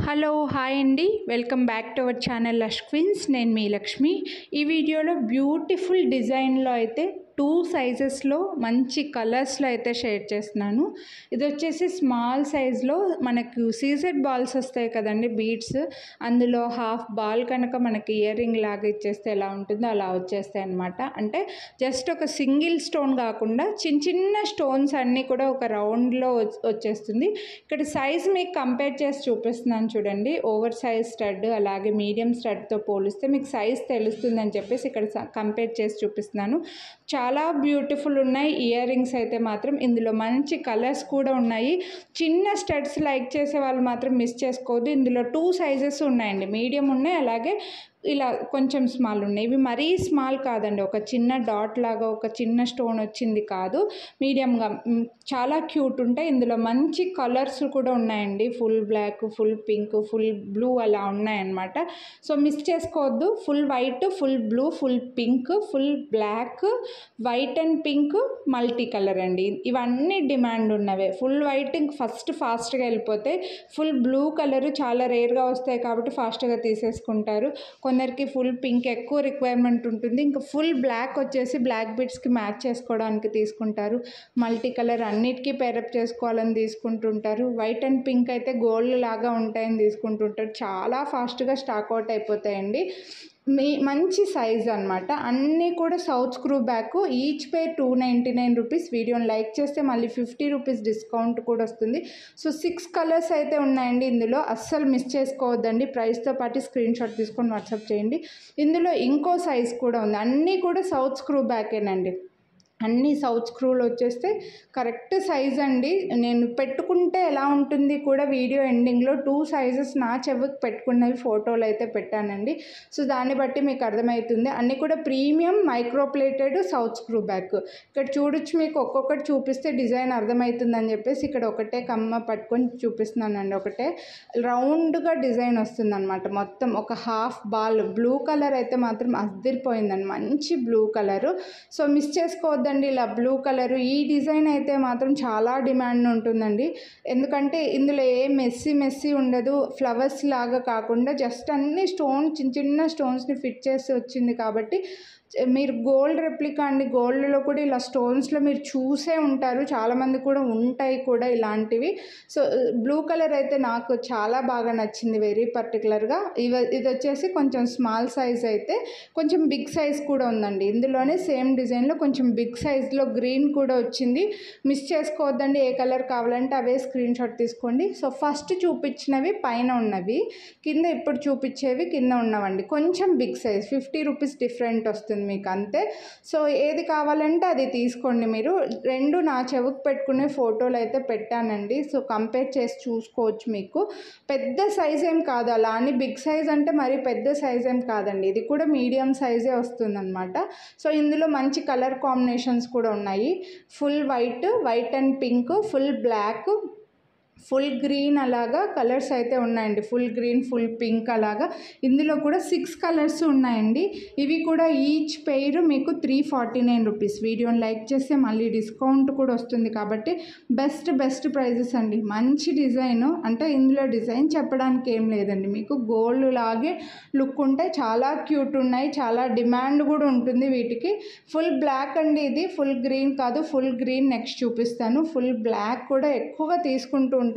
Hello hi అండి, welcome back to our channel lush queens. నేను మీ లక్ష్మి. ఈ వీడియోలో బ్యూటిఫుల్ డిజైన్లో అయితే 2 సైజెస్లో మంచి కలర్స్లో అయితే షేర్ చేస్తున్నాను. ఇది వచ్చేసి స్మాల్ సైజ్లో మనకు సీజెడ్ బాల్స్ వస్తాయి కదండి, బీడ్స్. అందులో హాఫ్ బాల్ కనుక మనకి ఇయర్ రింగ్ లాగా ఇచ్చేస్తే ఎలా ఉంటుందో అలా వచ్చేస్తాయి అన్నమాట. అంటే జస్ట్ ఒక సింగిల్ స్టోన్ కాకుండా చిన్న చిన్న స్టోన్స్ అన్నీ కూడా ఒక రౌండ్లో వచ్చేస్తుంది. ఇక్కడ సైజ్ మీకు కంపేర్ చేసి చూపిస్తున్నాను చూడండి. ఓవర్ సైజ్ స్టడ్ అలాగే మీడియం స్టడ్తో పోలిస్తే మీకు సైజ్ తెలుస్తుందని చెప్పేసి ఇక్కడ కంపేర్ చేసి చూపిస్తున్నాను. చాలా బ్యూటిఫుల్ ఉన్నాయి ఇయర్ రింగ్స్ అయితే మాత్రం. ఇందులో మంచి కలర్స్ కూడా ఉన్నాయి. చిన్న స్టడ్స్ లైక్ చేసే వాళ్ళు మాత్రం మిస్ చేసుకోవద్దు. ఇందులో 2 సైజెస్ ఉన్నాయండి, మీడియం ఉన్నాయి అలాగే ఇలా కొంచెం స్మాల్ ఉన్నాయి. ఇవి మరీ స్మాల్ కాదండి, ఒక చిన్న డాట్ లాగా ఒక చిన్న స్టోన్ వచ్చింది కాదు, మీడియంగా చాలా క్యూట్ ఉంటాయి. ఇందులో మంచి కలర్స్ కూడా ఉన్నాయండి, full black, full pink, full blue అలా ఉన్నాయన్నమాట. సో మిస్ చేసుకోవద్దు. Full white, full blue, full pink, full black, white and pink, multi colour అండి. ఇవన్నీ డిమాండ్ ఉన్నవే. ఫుల్ వైట్ ఫాస్ట్గా వెళ్ళిపోతాయి. ఫుల్ బ్లూ కలర్ చాలా రేర్గా వస్తాయి కాబట్టి ఫాస్ట్గా తీసేసుకుంటారు. కొందరికి ఫుల్ పింక్ ఎక్కువ రిక్వైర్మెంట్ ఉంటుంది. ఇంకా ఫుల్ బ్లాక్ వచ్చేసి బ్లాక్ బిట్స్కి మ్యాచ్ చేసుకోవడానికి తీసుకుంటారు. మల్టీ కలర్ అన్నిటికీ పేరప్ చేసుకోవాలని తీసుకుంటుంటారు. వైట్ అండ్ పింక్ అయితే గోల్డ్ లాగా ఉంటాయని తీసుకుంటుంటారు. చాలా ఫాస్ట్గా స్టాక్ అవుట్ అయిపోతాయండి. మంచి సైజ్ అనమాట. అన్నీ కూడా సౌత్ స్క్రూ బ్యాక్. ఈచ్ పేర్ 299 రూపీస్. వీడియోని లైక్ చేస్తే మళ్ళీ 50 రూపీస్ డిస్కౌంట్ కూడా వస్తుంది. సో 6 కలర్స్ అయితే ఉన్నాయండి ఇందులో. అస్సలు మిస్ చేసుకోవద్దండి. ప్రైస్తో పాటు స్క్రీన్ షాట్ తీసుకొని వాట్సాప్ చేయండి. ఇందులో ఇంకో సైజ్ కూడా ఉంది. అన్నీ కూడా సౌత్ స్క్రూ బ్యాకేనండి. అన్నీ సౌత్ స్క్రూలు వచ్చేస్తే కరెక్ట్ సైజ్ అండి. నేను పెట్టుకుంటే ఎలా ఉంటుంది కూడా వీడియో ఎండింగ్లో 2 సైజెస్ నా చెవికి పెట్టుకున్నవి ఫోటోలు అయితే పెట్టానండి. సో దాన్ని బట్టి మీకు అర్థమవుతుంది. అన్నీ కూడా premium microplated south screw back. ఇక్కడ చూడొచ్చు, మీకు ఒక్కొక్కటి చూపిస్తే డిజైన్ అర్థమవుతుందని చెప్పేసి ఇక్కడ ఒకటే కమ్మ పట్టుకొని చూపిస్తున్నానండి. ఒకటే రౌండ్గా డిజైన్ వస్తుంది అనమాట. మొత్తం ఒక హాఫ్ బాల్ బ్లూ కలర్ అయితే మాత్రం అదిరిపోయిందండి, మంచి బ్లూ కలరు. సో మిస్ చేసుకోవద్దు ఇలా బ్లూ కలర్. ఈ డిజైన్ అయితే మాత్రం చాలా డిమాండ్ ఉంటుందండి. ఎందుకంటే ఇందులో ఏ మెస్సీ ఉండదు. ఫ్లవర్స్ లాగా కాకుండా జస్ట్ అన్ని చిన్న చిన్న స్టోన్స్ని ఫిట్ చేసి వచ్చింది కాబట్టి మీరు గోల్డ్ రెప్లికా అండి. గోల్డ్లో కూడా ఇలా స్టోన్స్లో మీరు చూసే ఉంటారు, చాలామంది కూడా ఉంటాయి కూడా ఇలాంటివి. సో బ్లూ కలర్ అయితే నాకు చాలా బాగా నచ్చింది వెరీ పర్టికులర్గా. ఇది వచ్చేసి కొంచెం స్మాల్ సైజ్ అయితే కొంచెం బిగ్ సైజ్ కూడా ఉందండి. ఇందులోనే సేమ్ డిజైన్లో కొంచెం బిగ్ సైజ్లో గ్రీన్ కూడా వచ్చింది. మిస్ చేసుకోవద్దండి. ఏ కలర్ కావాలంటే అవే స్క్రీన్ షాట్ తీసుకోండి. సో ఫస్ట్ చూపించినవి పైన ఉన్నవి, కింద ఇప్పుడు చూపించేవి కింద ఉన్నవండి. కొంచెం బిగ్ సైజ్, 50 రూపీస్ డిఫరెంట్ వస్తుంది మీకు అంతే. సో ఏది కావాలంటే అది తీసుకోండి. మీరు 2 నా చెవికి పెట్టుకునే ఫోటోలు అయితే పెట్టానండి. సో కంపేర్ చేసి చూసుకోవచ్చు. మీకు పెద్ద సైజ్ ఏం కాదు, అలా అని బిగ్ సైజ్ అంటే మరి పెద్ద సైజ్ ఏం కాదండి. ఇది కూడా మీడియం సైజే వస్తుందన్నమాట. సో ఇందులో మంచి కలర్ కాంబినేషన్స్ కూడా ఉన్నాయి. Full white and pink, full black, full green అలాగా కలర్స్ అయితే ఉన్నాయండి. ఫుల్ గ్రీన్, ఫుల్ పింక్ అలాగా. ఇందులో కూడా 6 కలర్స్ ఉన్నాయండి. ఇవి కూడా ఈచ్ పెయిర్ మీకు 349 రూపీస్. వీడియోని లైక్ చేస్తే మళ్ళీ డిస్కౌంట్ కూడా వస్తుంది కాబట్టి బెస్ట్ ప్రైజెస్ అండి. మంచి డిజైను. అంటే ఇందులో డిజైన్ చెప్పడానికి ఏం లేదండి, మీకు గోల్డ్ లాగే లుక్ ఉంటాయి. చాలా క్యూట్ ఉన్నాయి, చాలా డిమాండ్ కూడా ఉంటుంది వీటికి. ఫుల్ బ్లాక్ అండి, ఇది ఫుల్ గ్రీన్ కాదు. ఫుల్ గ్రీన్ నెక్స్ట్ చూపిస్తాను. ఫుల్ బ్లాక్ కూడా ఎక్కువగా తీసుకుంటూ ఉంటారు.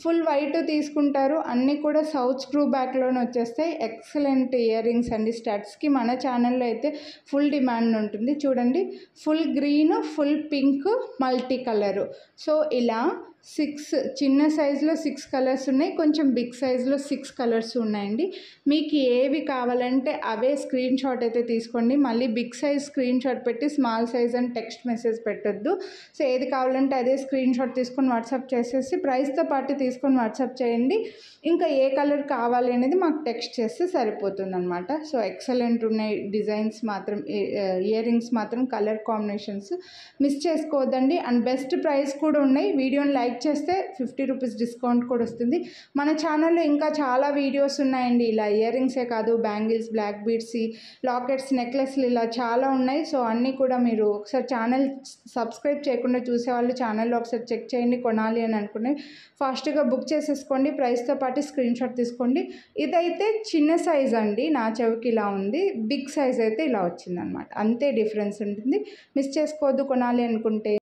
ఫుల్ వైట్ తీసుకుంటారు. అన్నీ కూడా సౌత్ స్క్రూ బ్యాక్లోనే వచ్చేస్తాయి. ఎక్సలెంట్ ఇయర్ రింగ్స్ అండి. స్టడ్స్కి మన ఛానల్లో అయితే ఫుల్ డిమాండ్ ఉంటుంది. చూడండి, full green, full pink, multi colour. So ఇలా 6 చిన్న సైజులో 6 కలర్స్ ఉన్నాయి, కొంచెం బిగ్ సైజులో 6 కలర్స్ ఉన్నాయండి. మీకు ఏవి కావాలంటే అవే స్క్రీన్ షాట్ అయితే తీసుకోండి. మళ్ళీ బిగ్ సైజ్ స్క్రీన్ షాట్ పెట్టి స్మాల్ సైజ్ అని టెక్స్ట్ మెసేజ్ పెట్టొద్దు. సో ఏది కావాలంటే అదే స్క్రీన్ షాట్ తీసుకొని వాట్సాప్ చేసేసి ప్రైస్తో పాటు తీసుకొని వాట్సాప్ చేయండి. ఇంకా ఏ కలర్ కావాలి అనేది మాకు టెక్స్ట్ చేస్తే సరిపోతుంది అనమాట. సో ఎక్సలెంట్ ఉన్నాయి డిజైన్స్ మాత్రం, ఇయర్ రింగ్స్ మాత్రం కలర్ కాంబినేషన్స్ మిస్ చేసుకోవద్దండి. అండ్ బెస్ట్ ప్రైస్ కూడా ఉన్నాయి. వీడియోని లైక్ లైక్ చేస్తే 50 రూపీస్ డిస్కౌంట్ కూడా వస్తుంది. మన ఛానల్లో ఇంకా చాలా వీడియోస్ ఉన్నాయండి. ఇలా ఇయర్ రింగ్సే కాదు, బ్యాంగిల్స్, బ్లాక్ బీడ్స్, లాకెట్స్, నెక్లెస్లు ఇలా చాలా ఉన్నాయి. సో అన్నీ కూడా మీరు ఒకసారి ఛానల్ సబ్స్క్రైబ్ చేయకుండా చూసేవాళ్ళు ఛానల్లో ఒకసారి చెక్ చేయండి. కొనాలి అని అనుకుని ఫాస్ట్గా బుక్ చేసేసుకోండి. ప్రైస్తో పాటు స్క్రీన్ షాట్ తీసుకోండి. ఇదైతే చిన్న సైజ్ అండి, నా చెవికి ఇలా ఉంది. బిగ్ సైజ్ అయితే ఇలా వచ్చిందనమాట. అంతే డిఫరెన్స్ ఉంటుంది. మిస్ చేసుకోవద్దు కొనాలి అనుకుంటే.